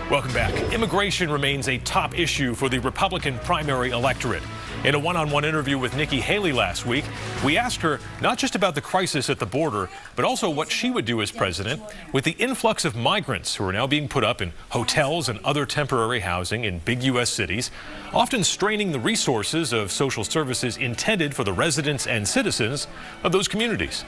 Welcome back. Immigration remains a top issue for the Republican primary electorate. In a one-on-one interview with Nikki Haley last week, we asked her not just about the crisis at the border, but also what she would do as president with the influx of migrants who are now being put up in hotels and other temporary housing in big U.S. cities, often straining the resources of social services intended for the residents and citizens of those communities.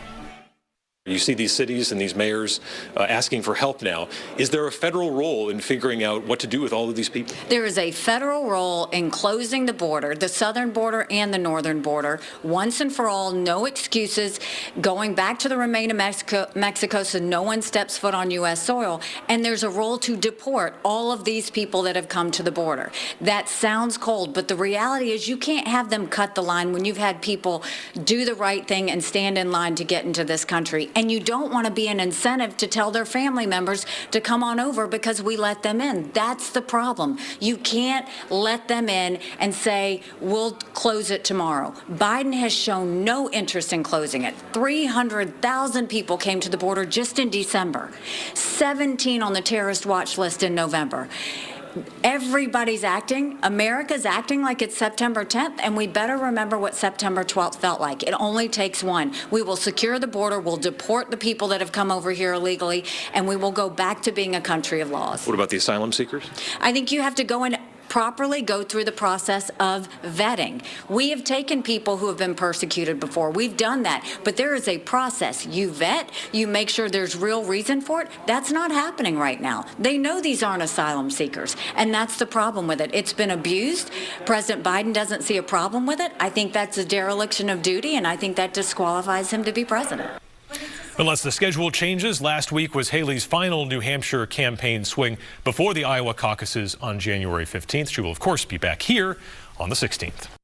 You see these cities and these mayors asking for help now. Is there a federal role in figuring out what to do with all of these people? There is a federal role in closing the border, the southern border and the northern border, once and for all, no excuses, going back to the Remain of Mexico so no one steps foot on U.S. soil. And there's a role to deport all of these people that have come to the border. That sounds cold, but the reality is you can't have them cut the line when you've had people do the right thing and stand in line to get into this country. And you don't want to be an incentive to tell their family members to come on over because we let them in. That's the problem. You can't let them in and say, we'll close it tomorrow. Biden has shown no interest in closing it. 300,000 people came to the border just in December, 17 on the terrorist watch list in November. Everybody's acting, America's acting like it's September 10th, and we better remember what September 12th felt like. It only takes one. We will secure the border, we'll deport the people that have come over here illegally, and we will go back to being a country of laws. What about the asylum seekers? I think you have to go in properly go through the process of vetting. We have taken people who have been persecuted before. We've done that. But there is a process. You vet, you make sure there's real reason for it. That's not happening right now. They know these aren't asylum seekers, and that's the problem with it. It's been abused. President Biden doesn't see a problem with it. I think that's a dereliction of duty, and I think that disqualifies him to be president. Unless the schedule changes, last week was Haley's final New Hampshire campaign swing before the Iowa caucuses on January 15th. She will, of course, be back here on the 16th.